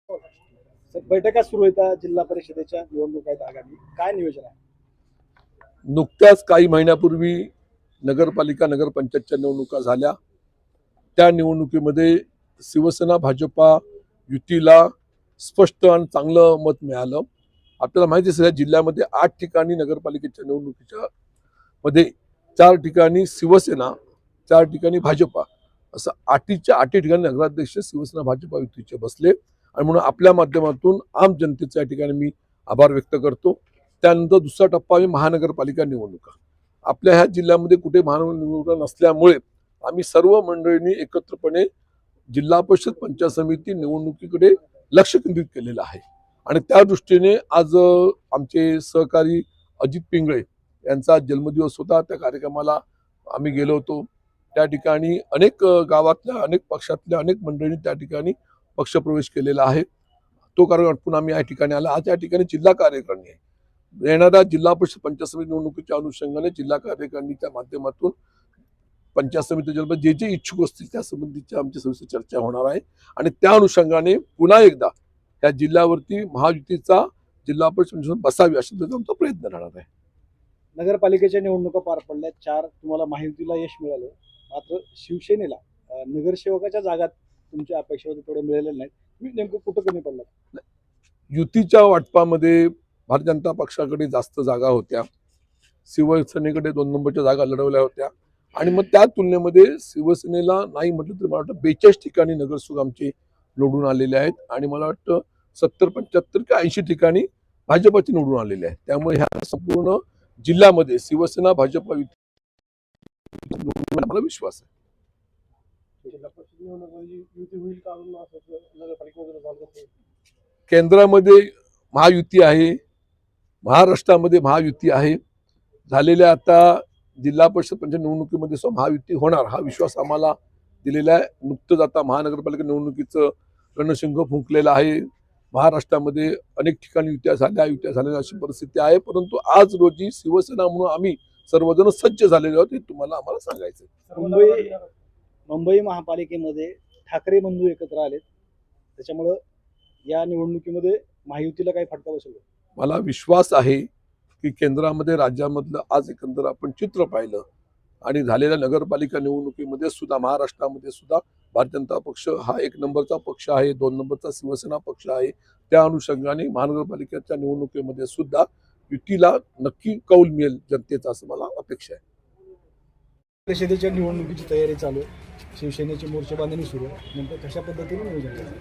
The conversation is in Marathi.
बैठका सुरू आहेत जिल्हा परिषदेच्या निवडणुका आहेत आगामी काय नियोजन आहे? नुकत्याच काही महिन्यापूर्वी नगरपालिका नगरपंचायतच्या निवडणुका झाल्या. त्या निवडणुकीमध्ये शिवसेना भाजपा युतीला स्पष्ट आणि चांगलं मत मिळालं. आपल्याला माहिती आहे, जिल्ह्यामध्ये 8 ठिकाणी नगरपालिकेच्या निवडणुकीच्या मध्ये 4 ठिकाणी शिवसेना, 4 ठिकाणी भाजपा, असं 8च्या 8 ठिकाणी नगराध्यक्ष शिवसेना भाजपा युतीचे बसले. आणि म्हणून आपल्या माध्यमातून आम जनतेच्या ठिकाणी मी आभार व्यक्त करतो. त्यानंतर दुसरा टप्पा आहे महानगरपालिका निवडणुका. आपल्या ह्या जिल्ह्यामध्ये कुठे महानगर निवडणुका नसल्यामुळे आम्ही सर्व मंडळींनी एकत्रपणे जिल्हा परिषद पंचायत समिती निवडणुकीकडे लक्ष केंद्रित केलेलं आहे. आणि त्या दृष्टीने आज आमचे सहकारी अजित पिंगळे यांचा जन्मदिवस होता. त्या कार्यक्रमाला आम्ही गेलो होतो. त्या ठिकाणी अनेक गावातल्या अनेक पक्षातल्या अनेक मंडळींनी त्या ठिकाणी पक्षप्रवेश केलेला आहे. तो कार्यक्रम आटपून आम्ही या ठिकाणी आला. आज या ठिकाणी जिल्हा कार्यकारिणी आहे. येणाऱ्या जिल्हा परिषद पंचायत समिती निवडणुकीच्या अनुषंगाने जिल्हा कार्यकारिणीच्या माध्यमातून पंचायत समितीच्या जे जे इच्छुक असतील त्या संबंधीची आमची सविस्तर चर्चा होणार आहे. आणि त्या अनुषंगाने पुन्हा एकदा या जिल्ह्यावरती महायुतीचा जिल्हा परिषद बसावी अशा पद्धतीचा आमचा प्रयत्न राहणार आहे. नगरपालिकेच्या निवडणुका पार पडल्या 4 तुम्हाला महायुतीला यश मिळालं. मात्र शिवसेनेला नगरसेवकाच्या जागा तुमच्या अपेक्षा होती तेवढे मिळालेले नाहीत. तुम्ही नेमकं कुठं कमी पडलात? युतीच्या वाटपामध्ये भारतीय जनता पक्षाकडे जास्त जागा होत्या. शिवसेनेकडे 2 नंबरच्या जागा लढवल्या होत्या. आणि मग त्या तुलनेमध्ये शिवसेनेला नाही म्हटलं तर मला वाटतं 42 ठिकाणी नगरसेवक आमचे निवडून आलेले आहेत. आणि मला वाटतं 70, 75 किंवा 80 ठिकाणी भाजपचे निवडून आलेले आहेत. त्यामुळे ह्या संपूर्ण जिल्ह्यामध्ये शिवसेना भाजप मला विश्वास आहे. केंद्रामध्ये महायुती आहे, महाराष्ट्रामध्ये महायुती आहे. झालेल्या आता जिल्हा परिषद पंचायत निवडणुकीमध्ये महायुती होणार हा विश्वास आम्हाला दिलेला आहे. नुकतंच आता महानगरपालिका निवडणुकीचं रणशिंग फुंकलेलं आहे. महाराष्ट्रामध्ये अनेक ठिकाणी युत्या झाल्या अशी परिस्थिती आहे. परंतु आज रोजी शिवसेना म्हणून आम्ही सर्वजण सज्ज झालेले आहोत हे तुम्हाला आम्हाला सांगायचं. मुंबई महापालिकेमध्ये ठाकरे बंधू एकत्र आलेत. त्याच्यामुळं या निवडणुकीमध्ये महायुतीला काही फटका बसेल? मला विश्वास आहे की केंद्रामध्ये राज्यामधलं आज एकंदर आपण चित्र पाहिलं आणि झालेल्या नगरपालिका निवडणुकीमध्ये सुद्धा महाराष्ट्रामध्ये सुद्धा भारतीय जनता पक्ष हा 1 नंबरचा पक्ष आहे, 2 नंबरचा शिवसेना पक्ष आहे. त्या अनुषंगाने महानगरपालिकेच्या निवडणुकीमध्ये सुद्धा युतीला नक्की कौल मिळेल जनतेचा असं मला अपेक्षा आहे. परिषदेच्या निवडणुकीची तयारी चालू आहे. शिवसेनेची मोर्चेबांधणी सुरू आहे. नेमकं कशा पद्धतीने नियोजन केलं?